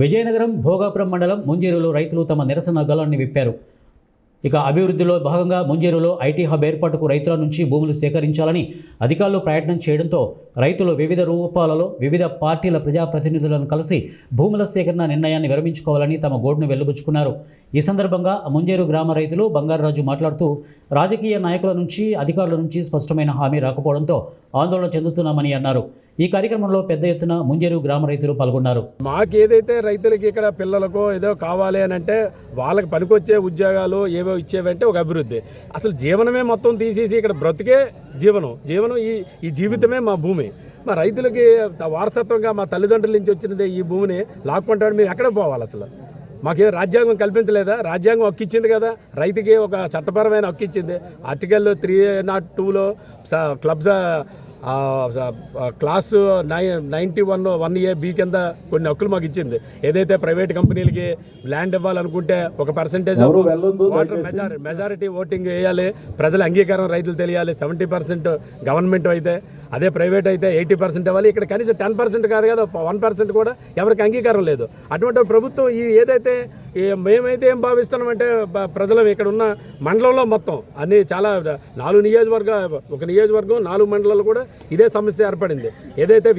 విజయనగరం భోగాపురం మండలం ముంజేరులో రైతులు తమ నిరసన గళాన్ని విప్పారు. ఇక అభివృద్ధిలో భాగంగా ముంజేరులో ఐటీ హబ్ ఏర్పాటుకు రైతుల నుంచి భూములు సేకరించాలని అధికారులు ప్రయత్నం చేయడంతో రైతులు వివిధ రూపాలలో వివిధ పార్టీల ప్రజాప్రతినిధులను కలిసి భూముల సేకరణ నిర్ణయాన్ని విరమించుకోవాలని తమ గోడును వెలుబుచ్చుకున్నారు. ఈ సందర్భంగా ముంజేరు గ్రామ రైతులు బంగారరాజు మాట్లాడుతూ రాజకీయ నాయకుల నుంచి అధికారుల నుంచి స్పష్టమైన హామీ రాకపోవడంతో ఆందోళన చెందుతున్నామని అన్నారు. ఈ కార్యక్రమంలో పెద్ద ఎత్తున ముంజేరు గ్రామ రైతులు పాల్గొన్నారు. మాకు ఏదైతే రైతులకి ఇక్కడ పిల్లలకో ఏదో కావాలి అని అంటే వాళ్ళకి పనికొచ్చే ఉద్యోగాలు ఏవో ఇచ్చేవంటే ఒక అభివృద్ధి. అసలు జీవనమే మొత్తం తీసేసి ఇక్కడ బ్రతికే జీవనం ఈ జీవితమే మా భూమి. మా రైతులకి వారసత్వంగా మా తల్లిదండ్రుల నుంచి వచ్చినది ఈ భూమిని లాక్కుంటాడు. మేము ఎక్కడ పోవాలి? అసలు మాకే రాజ్యాంగం కల్పించలేదా? రాజ్యాంగం హక్కు ఇచ్చింది కదా, రైతుకి ఒక చట్టపరమైన హక్కు ఇచ్చింది. ఆర్టికల్ 302లో క్లబ్స్ క్లాసు 91(1)(a)(b) కింద కొన్ని హక్కులు మాకు ఇచ్చింది. ఏదైతే ప్రైవేట్ కంపెనీలకి ల్యాండ్ ఇవ్వాలనుకుంటే ఒక పర్సెంటేజ్ మెజారిటీ ఓటింగ్ వేయాలి, ప్రజల అంగీకారం రైతులు తెలియాలి. 70% గవర్నమెంట్ అయితే, అదే ప్రైవేట్ అయితే 80% ఇవ్వాలి. ఇక్కడ కనీసం 10% కాదు కదా, 1% కూడా ఎవరికి అంగీకారం లేదు. అటువంటి ప్రభుత్వం ఈ ఏదైతే మేమైతే ఏం భావిస్తున్నామంటే ప్రజలు ఇక్కడ ఉన్న మండలంలో మొత్తం అన్ని చాలా 4 నియోజకవర్గం, ఒక నియోజకవర్గం 4 మండలాలు కూడా ఇదే సమస్య ఏర్పడింది. ఏదైతే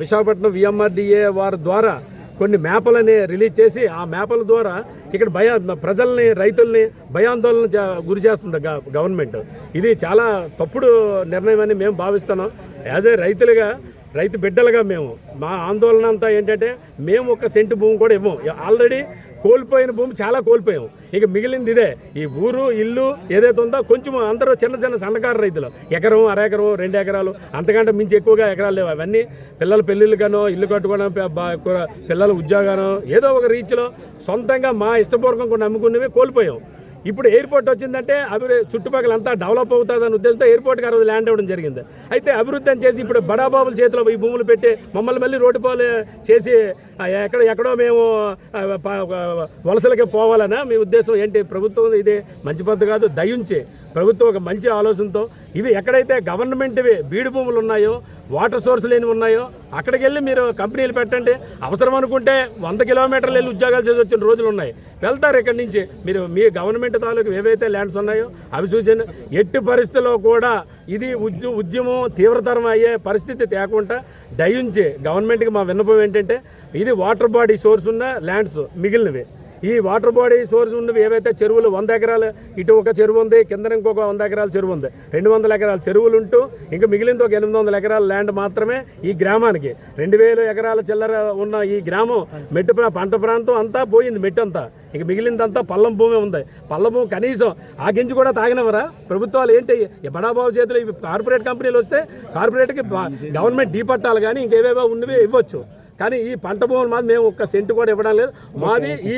విశాఖపట్నం VMRDA వారి ద్వారా కొన్ని మ్యాప్లని రిలీజ్ చేసి ఆ మ్యాప్ల ద్వారా ఇక్కడ ప్రజల్ని రైతుల్ని భయాందోళన గురి చేస్తుంది గవర్నమెంట్. ఇది చాలా తప్పుడు నిర్ణయం అని మేము భావిస్తున్నాం. యాజ్ ఏ రైతు బిడ్డలుగా మా ఆందోళన అంతా ఏంటంటే మేము ఒక సెంటు భూమి కూడా ఇవ్వం. ఆల్రెడీ కోల్పోయిన భూమి చాలా కోల్పోయాం. ఇక మిగిలింది ఇదే. ఈ ఊరు ఇల్లు ఏదైతే ఉందో కొంచెం అందరూ చిన్న సన్నకారు రైతులు, ఎకరం, అరెకరం, 2 ఎకరాలు, అంతకంటే మించి ఎక్కువగా ఎకరాలు లేవు. అవన్నీ పిల్లల పెళ్ళిళ్ళగానో, ఇల్లు కట్టుకోవడం, పిల్లల ఉద్యోగానో ఏదో ఒక రీచ్లో సొంతంగా మా ఇష్టపూర్వకం కొన్ని అమ్ముకునేవి కోల్పోయాం. ఇప్పుడు ఎయిర్పోర్ట్ వచ్చిందంటే చుట్టుపక్కల అంతా డెవలప్ అవుతుందనే ఉద్దేశంతో ఎయిర్పోర్ట్కి ఆ రోజు ల్యాండ్ అవ్వడం జరిగింది. అయితే అభివృద్ధి అని చేసి ఇప్పుడు బడాబాబుల చేతిలో ఈ భూములు పెట్టి మమ్మల్ని మళ్ళీ రోడ్డు పాలు చేసి ఎక్కడో మేము వలసలకే పోవాలనా మీ ఉద్దేశం ఏంటి? ప్రభుత్వం ఇది మంచి పద్ధతి కాదు. దయించి ప్రభుత్వం ఒక మంచి ఆలోచనతో ఇవి ఎక్కడైతే గవర్నమెంట్వి బీడు భూములు ఉన్నాయో, వాటర్ సోర్స్ లేని ఉన్నాయో అక్కడికి వెళ్ళి మీరు కంపెనీలు పెట్టండి. అవసరం అనుకుంటే 100 కిలోమీటర్లు వెళ్ళి ఉద్యోగాలు చేసి వచ్చిన రోజులు ఉన్నాయి. వెళ్తారు ఇక్కడి నుంచి. మీరు మీ గవర్నమెంట్ తాలూకు ఏవైతే ల్యాండ్స్ ఉన్నాయో అవి చూసిన ఎట్టి పరిస్థితుల్లో కూడా ఇది ఉద్యమం తీవ్రతరం అయ్యే పరిస్థితి తేకుండా దయించి గవర్నమెంట్కి మా విన్నపం ఏంటంటే ఇది వాటర్ బాడీ సోర్స్ ఉన్న ల్యాండ్స్ మిగిలినవి. ఈ వాటర్ బాడీ సోర్స్ ఉన్నవి ఏవైతే చెరువులు 100 ఎకరాలు, ఇటు ఒక చెరువు ఉంది, కింద ఇంకొక 100 ఎకరాల చెరువు ఉంది, 200 ఎకరాల చెరువులు ఉంటూ ఇంకా మిగిలింది ఒక 800 ఎకరాల ల్యాండ్ మాత్రమే ఈ గ్రామానికి. 2000 ఎకరాల చిల్లర ఉన్న ఈ గ్రామం మెట్టు పంట ప్రాంతం అంతా పోయింది, మెట్టు అంతా. ఇక మిగిలిందంతా పల్లం భూమి ఉంది. పల్లం భూమి కనీసం ఆ గింజి కూడా తాగినవరా ప్రభుత్వాలు? ఏంటి బడాబాబు చేతులు కార్పొరేట్ కంపెనీలు వస్తే కార్పొరేట్కి గవర్నమెంట్ పట్టాలి కానీ ఇంకేవేవో ఉన్నవి ఇవ్వచ్చు. కానీ ఈ పంట భూములు మాది మేము ఒక్క సెంటు కూడా ఇవ్వడం లేదు. మాది ఈ